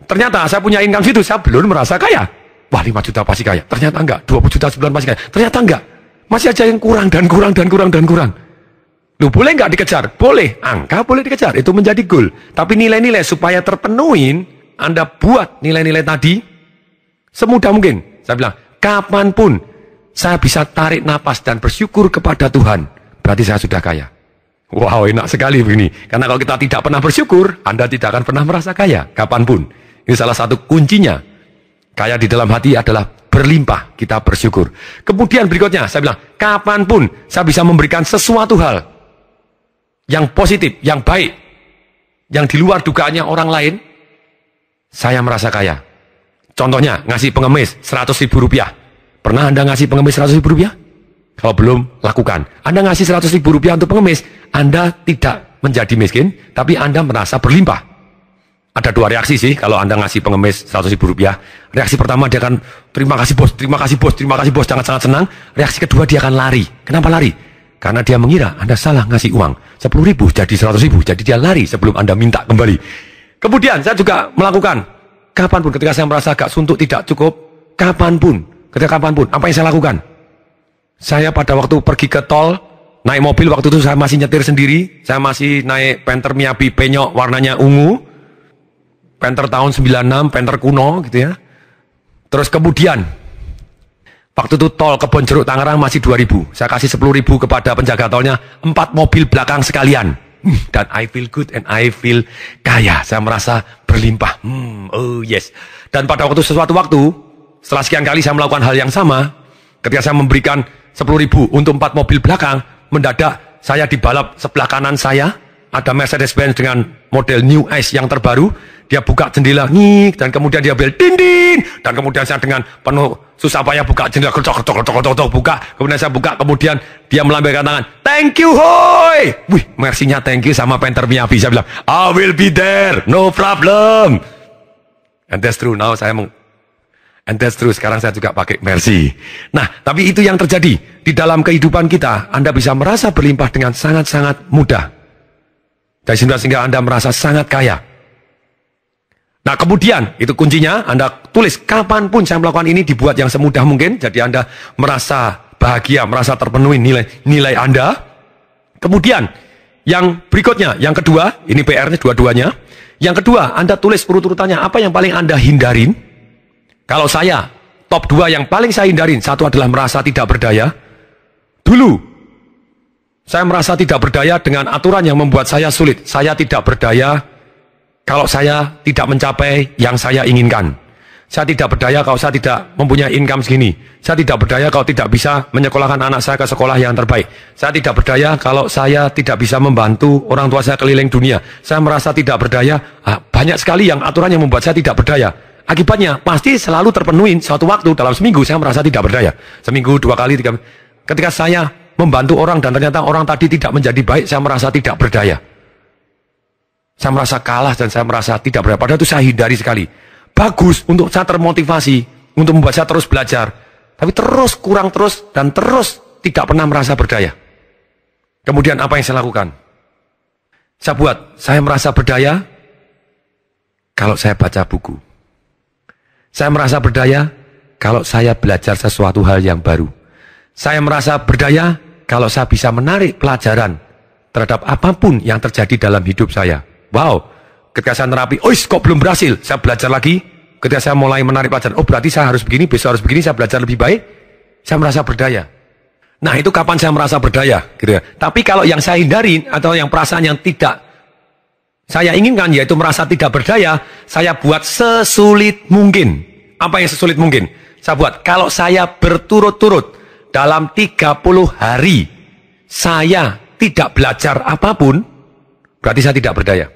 Ternyata saya punya income situ, saya belum merasa kaya. Wah, 5 juta pasti kaya. Ternyata enggak. 20 juta sebulan pasti kaya. Ternyata enggak. Masih aja yang kurang dan kurang dan kurang dan kurang. Loh, boleh enggak dikejar? Boleh. Angka boleh dikejar. Itu menjadi goal. Tapi nilai-nilai supaya terpenuhin, Anda buat nilai-nilai tadi semudah mungkin. Saya bilang, kapanpun saya bisa tarik napas dan bersyukur kepada Tuhan, berarti saya sudah kaya. Wow, enak sekali begini. Karena kalau kita tidak pernah bersyukur, Anda tidak akan pernah merasa kaya. Kapanpun. Ini salah satu kuncinya. Kaya di dalam hati adalah berlimpah, kita bersyukur. Kemudian berikutnya, saya bilang, kapanpun saya bisa memberikan sesuatu hal yang positif, yang baik, yang di luar dugaannya orang lain, saya merasa kaya. Contohnya, ngasih pengemis 100.000 rupiah. Pernah Anda ngasih pengemis 100.000 rupiah? Kalau belum, lakukan. Anda ngasih 100.000 rupiah untuk pengemis, Anda tidak menjadi miskin, tapi Anda merasa berlimpah. Ada 2 reaksi sih kalau Anda ngasih pengemis 100.000 rupiah. Reaksi pertama dia akan, terima kasih bos, terima kasih bos, terima kasih bos, sangat-sangat senang. Reaksi kedua dia akan lari. Kenapa lari? Karena dia mengira Anda salah ngasih uang. 10.000 jadi 100.000, jadi dia lari sebelum Anda minta kembali. Kemudian saya juga melakukan, kapanpun ketika saya merasa agak suntuk tidak cukup, kapanpun, apa yang saya lakukan? Saya pada waktu pergi ke tol, naik mobil waktu itu saya masih nyetir sendiri, saya masih naik Panther Miyabi penyok warnanya ungu, Panther tahun 96, Panther kuno gitu ya. Terus kemudian, waktu itu tol Kebonjeruk Tangerang masih 2.000. Saya kasih 10.000 kepada penjaga tolnya, 4 mobil belakang sekalian. Dan I feel good and I feel kaya. Saya merasa berlimpah. Oh yes. Dan pada suatu waktu, setelah sekian kali saya melakukan hal yang sama, ketika saya memberikan 10.000 untuk 4 mobil belakang, mendadak saya dibalap sebelah kanan saya, ada Mercedes-Benz dengan model New Ice yang terbaru. Dia buka jendela, ngik, dan kemudian dia bel, din, dan kemudian saya dengan penuh susah payah buka jendela, buka, kemudian saya buka, kemudian dia melambaikan tangan, thank you, hoy! Wih, mersinya thank you sama Panther Miyabi. Saya bilang, I will be there, no problem. And that's true, sekarang saya juga pakai Mercy. Nah, tapi itu yang terjadi di dalam kehidupan kita. Anda bisa merasa berlimpah dengan sangat-sangat mudah. Dari sehingga Anda merasa sangat kaya. Nah, kemudian itu kuncinya, Anda tulis kapanpun saya melakukan ini, dibuat yang semudah mungkin. Jadi Anda merasa bahagia, merasa terpenuhi nilai Anda. Kemudian yang berikutnya, yang kedua, ini PR-nya dua-duanya. Yang kedua, Anda tulis urut-urutannya, apa yang paling Anda hindarin. Kalau saya, top 2 yang paling saya hindarin, satu adalah merasa tidak berdaya. Dulu, saya merasa tidak berdaya dengan aturan yang membuat saya sulit. Saya tidak berdaya kalau saya tidak mencapai yang saya inginkan. Saya tidak berdaya kalau saya tidak mempunyai income segini. Saya tidak berdaya kalau tidak bisa menyekolahkan anak saya ke sekolah yang terbaik. Saya tidak berdaya kalau saya tidak bisa membantu orang tua saya keliling dunia. Saya merasa tidak berdaya. Banyak sekali yang aturan yang membuat saya tidak berdaya. Akibatnya pasti selalu terpenuhi suatu waktu dalam seminggu saya merasa tidak berdaya. Seminggu 2 kali, 3 kali. Ketika saya membantu orang dan ternyata orang tadi tidak menjadi baik, saya merasa tidak berdaya. Saya merasa kalah dan saya merasa tidak berdaya. Padahal itu saya hindari sekali. Bagus untuk saya termotivasi, untuk membuat saya terus belajar. Tapi terus kurang terus dan terus tidak pernah merasa berdaya. Kemudian apa yang saya lakukan? Saya merasa berdaya kalau saya baca buku. Saya merasa berdaya kalau saya belajar sesuatu hal yang baru. Saya merasa berdaya kalau saya bisa menarik pelajaran terhadap apapun yang terjadi dalam hidup saya. Wow, ketika saya terapi, kok belum berhasil, saya belajar lagi. Ketika saya mulai menarik pelajaran, berarti saya harus begini, besok harus begini, saya belajar lebih baik. Saya merasa berdaya. Nah, itu kapan saya merasa berdaya, gitu ya. Tapi kalau yang saya hindari atau yang perasaan yang tidak saya inginkan, yaitu merasa tidak berdaya, saya buat sesulit mungkin. Apa yang sesulit mungkin? Saya buat, kalau saya berturut-turut dalam 30 hari, saya tidak belajar apapun, berarti saya tidak berdaya.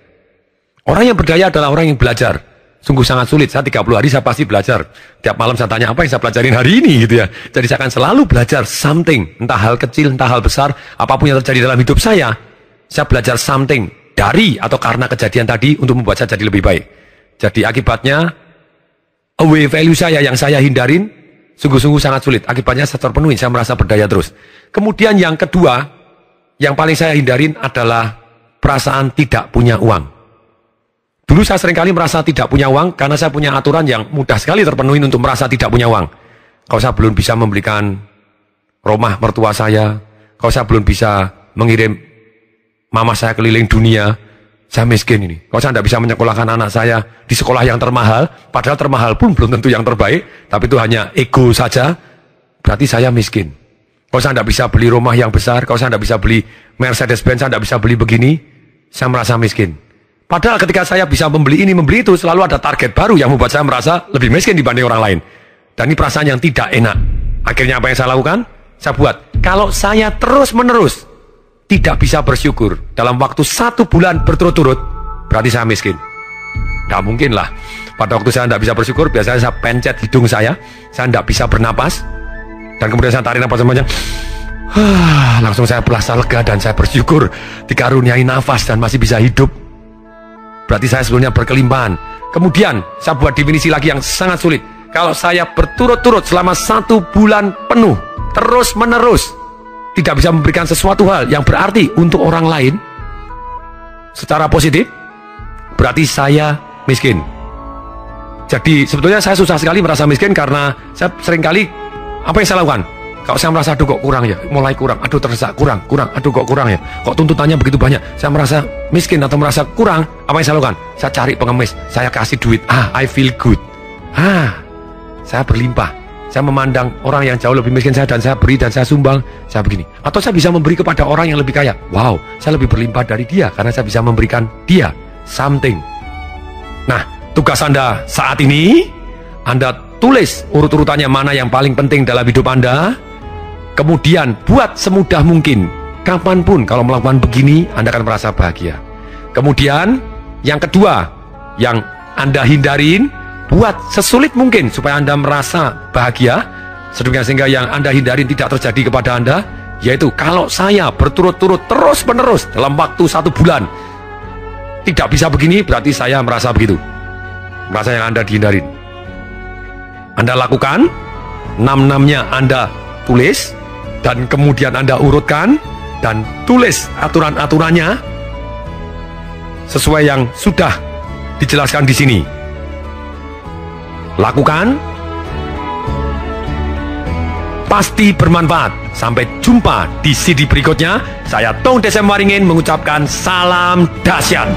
Orang yang berdaya adalah orang yang belajar. Sungguh sangat sulit. Saya 30 hari saya pasti belajar. Tiap malam saya tanya, apa yang saya pelajarin hari ini, gitu ya. Jadi saya akan selalu belajar something. Entah hal kecil, entah hal besar. Apapun yang terjadi dalam hidup saya belajar something. Dari atau karena kejadian tadi untuk membuat saya jadi lebih baik. Jadi akibatnya, away value saya yang saya hindarin, sungguh-sungguh sangat sulit. Akibatnya saya terpenuhi, saya merasa berdaya terus. Kemudian yang kedua, yang paling saya hindarin adalah perasaan tidak punya uang. Dulu saya seringkali merasa tidak punya uang karena saya punya aturan yang mudah sekali terpenuhi untuk merasa tidak punya uang. Kalau saya belum bisa membelikan rumah mertua saya, kalau saya belum bisa mengirim mama saya keliling dunia, saya miskin ini. Kalau saya tidak bisa menyekolahkan anak saya di sekolah yang termahal, padahal termahal pun belum tentu yang terbaik, tapi itu hanya ego saja, berarti saya miskin. Kalau saya tidak bisa beli rumah yang besar, kalau saya tidak bisa beli Mercedes-Benz, saya tidak bisa beli begini, saya merasa miskin. Padahal ketika saya bisa membeli ini, membeli itu, selalu ada target baru yang membuat saya merasa lebih miskin dibanding orang lain. Dan ini perasaan yang tidak enak. Akhirnya apa yang saya lakukan? Saya buat, kalau saya terus-menerus tidak bisa bersyukur dalam waktu 1 bulan berturut-turut, berarti saya miskin. Tidak mungkin lah. Pada waktu saya tidak bisa bersyukur, biasanya saya pencet hidung saya tidak bisa bernapas, dan kemudian saya tarik napas semuanya. Langsung saya merasa lega dan saya bersyukur dikaruniai nafas dan masih bisa hidup. Berarti saya sebelumnya berkelimpahan. Kemudian saya buat definisi lagi yang sangat sulit. Kalau saya berturut-turut selama 1 bulan penuh, terus-menerus, tidak bisa memberikan sesuatu hal yang berarti untuk orang lain secara positif, berarti saya miskin. Jadi sebetulnya saya susah sekali merasa miskin karena saya seringkali, apa yang saya lakukan? Kalau saya merasa, aduh kok kurang ya, mulai kurang, aduh terasa kurang, aduh kok kurang ya, kok tuntutannya begitu banyak, saya merasa miskin atau merasa kurang, apa yang saya lakukan? Saya cari pengemis, saya kasih duit, I feel good, saya berlimpah, saya memandang orang yang jauh lebih miskin saya dan saya beri dan saya sumbang, saya begini. Atau saya bisa memberi kepada orang yang lebih kaya, wow, saya lebih berlimpah dari dia karena saya bisa memberikan dia something. Nah, tugas Anda saat ini, Anda tulis urut-urutannya mana yang paling penting dalam hidup Anda. Kemudian buat semudah mungkin. Kapanpun kalau melakukan begini, Anda akan merasa bahagia. Kemudian yang kedua, yang Anda hindarin, buat sesulit mungkin supaya Anda merasa bahagia. Sedemikian sehingga yang Anda hindarin tidak terjadi kepada Anda, yaitu kalau saya berturut-turut terus-menerus dalam waktu 1 bulan tidak bisa begini, berarti saya merasa begitu. Merasa yang Anda dihindarin. Anda lakukan, 6-6-nya Anda tulis, dan kemudian Anda urutkan, dan tulis aturan-aturannya sesuai yang sudah dijelaskan di sini. Lakukan, pasti bermanfaat. Sampai jumpa di CD berikutnya. Saya Tong Desem Waringin mengucapkan salam dahsyat.